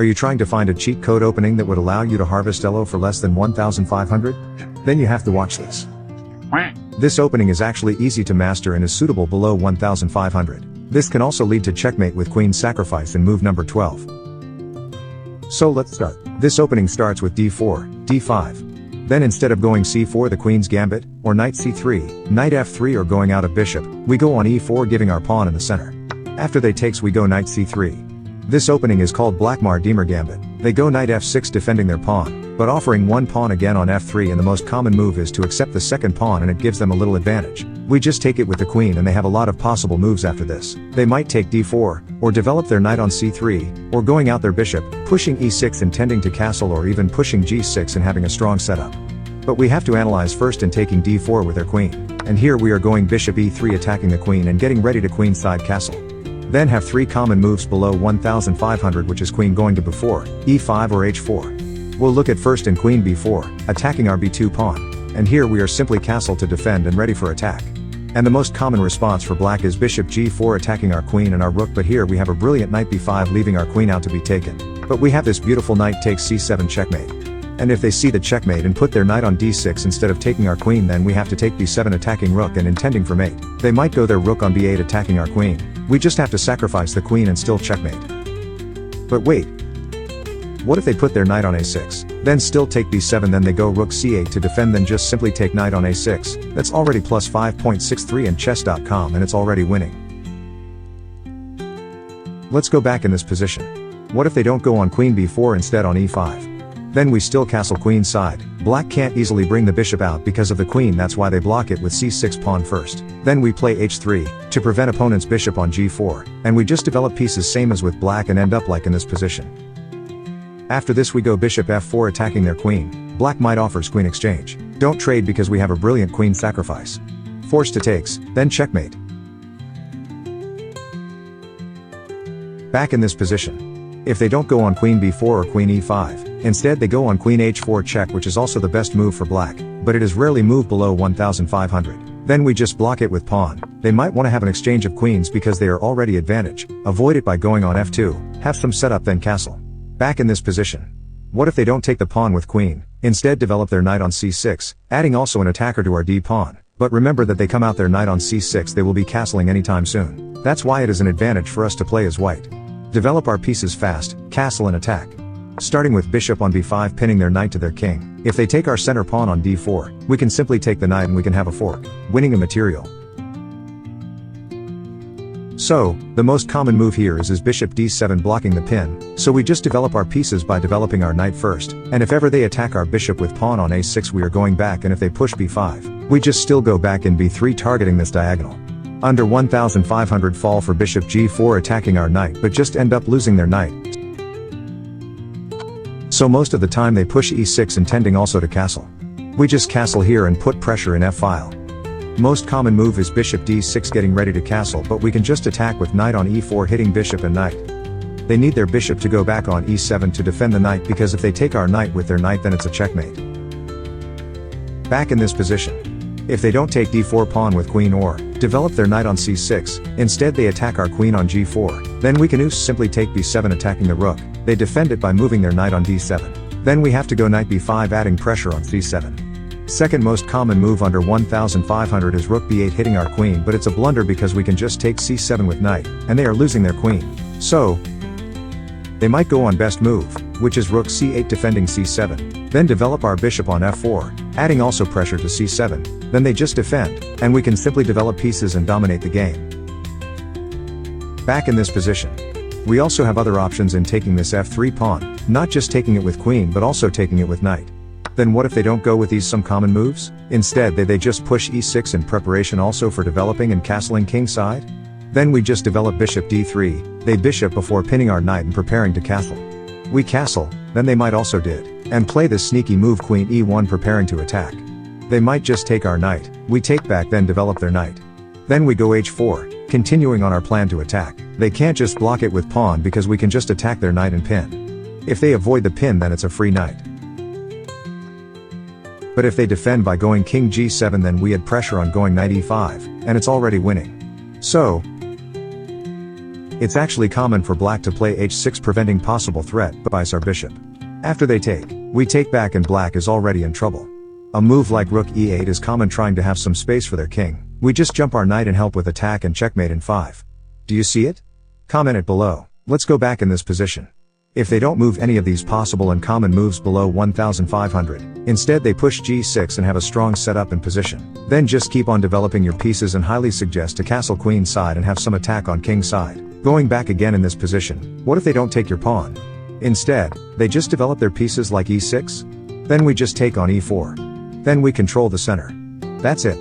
Are you trying to find a cheat code opening that would allow you to harvest elo for less than 1,500? Then you have to watch this. This opening is actually easy to master and is suitable below 1,500. This can also lead to checkmate with queen sacrifice in move number 12. So let's start. This opening starts with d4, d5. Then instead of going c4 the queen's gambit, or knight c3, knight f3 or going out of bishop, we go on e4 giving our pawn in the center. After they takes we go knight c3. This opening is called Blackmar-Diemer Gambit. They go knight f6 defending their pawn, but offering one pawn again on f3, and the most common move is to accept the second pawn and it gives them a little advantage. We just take it with the queen and they have a lot of possible moves after this. They might take d4, or develop their knight on c3, or going out their bishop, pushing e6 intending to castle, or even pushing g6 and having a strong setup. But we have to analyze first in taking d4 with their queen. And here we are going bishop e3 attacking the queen and getting ready to queenside castle. Then have three common moves below 1,500, which is queen going to b4, e5 or h4. We'll look at first in queen b4, attacking our b2 pawn. And here we are simply castle to defend and ready for attack. And the most common response for black is bishop g4 attacking our queen and our rook, but here we have a brilliant knight b5 leaving our queen out to be taken. But we have this beautiful knight takes c7 checkmate. And if they see the checkmate and put their knight on d6 instead of taking our queen, then we have to take b7 attacking rook and intending for mate. They might go their rook on b8 attacking our queen. We just have to sacrifice the queen and still checkmate. But wait. What if they put their knight on a6, then still take b7, then they go rook c8 to defend, then just simply take knight on a6, that's already plus 5.63 in chess.com and it's already winning. Let's go back in this position. What if they don't go on queen b4 instead on e5? Then we still castle queen side. Black can't easily bring the bishop out because of the queen, that's why they block it with c6 pawn first. Then we play h3, to prevent opponent's bishop on g4, and we just develop pieces same as with black and end up like in this position. After this we go bishop f4 attacking their queen. Black might offers queen exchange. Don't trade because we have a brilliant queen sacrifice. Forced to takes, then checkmate. Back in this position. If they don't go on queen b4 or queen e5, instead they go on queen h4 check, which is also the best move for black, but it is rarely moved below 1,500. Then we just block it with pawn. They might want to have an exchange of queens because they are already advantage. Avoid it by going on f2, have some setup then castle. Back in this position. What if they don't take the pawn with queen, instead develop their knight on c6, adding also an attacker to our d pawn, but remember that they come out their knight on c6 they will be castling anytime soon. That's why it is an advantage for us to play as white. Develop our pieces fast, castle and attack. Starting with bishop on b5 pinning their knight to their king. If they take our center pawn on d4, we can simply take the knight and we can have a fork, winning a material. So, the most common move here is bishop d7 blocking the pin, so we just develop our pieces by developing our knight first, and if ever they attack our bishop with pawn on a6 we are going back, and if they push b5, we just still go back in b3 targeting this diagonal. Under 1,500 fall for bishop g4 attacking our knight, but just end up losing their knight. So most of the time they push e6 intending also to castle. We just castle here and put pressure in f-file. Most common move is bishop d6 getting ready to castle, but we can just attack with knight on e4 hitting bishop and knight. They need their bishop to go back on e7 to defend the knight, because if they take our knight with their knight then it's a checkmate. Back in this position. If they don't take d4 pawn with queen or develop their knight on c6, instead they attack our queen on g4, then we can simply take b7 attacking the rook. They defend it by moving their knight on d7. Then we have to go knight b5 adding pressure on c7. Second most common move under 1,500 is rook b8 hitting our queen, but it's a blunder because we can just take c7 with knight, and they are losing their queen. So, they might go on best move, which is rook c8 defending c7, then develop our bishop on f4, adding also pressure to c7, then they just defend, and we can simply develop pieces and dominate the game. Back in this position. We also have other options in taking this f3 pawn, not just taking it with queen but also taking it with knight. Then what if they don't go with these some common moves? Instead they just push e6 in preparation also for developing and castling king side? Then we just develop bishop d3, they bishop before pinning our knight and preparing to castle. We castle, then they might also did, and play this sneaky move queen e1 preparing to attack. They might just take our knight, we take back then develop their knight. Then we go h4, continuing on our plan to attack. They can't just block it with pawn because we can just attack their knight and pin. If they avoid the pin then it's a free knight. But if they defend by going king g7 then we add pressure on going knight e5, and it's already winning. So, It's actually common for black to play h6 preventing possible threat by our bishop. After they take, we take back and black is already in trouble. A move like rook e8 is common trying to have some space for their king. We just jump our knight and help with attack and checkmate in 5. Do you see it? Comment it below. Let's go back in this position. If they don't move any of these possible and common moves below 1500, instead they push g6 and have a strong setup and position. Then just keep on developing your pieces and highly suggest to castle queen side and have some attack on king side. Going back again in this position, what if they don't take your pawn? Instead, they just develop their pieces like e6? Then we just take on e4. Then we control the center. That's it.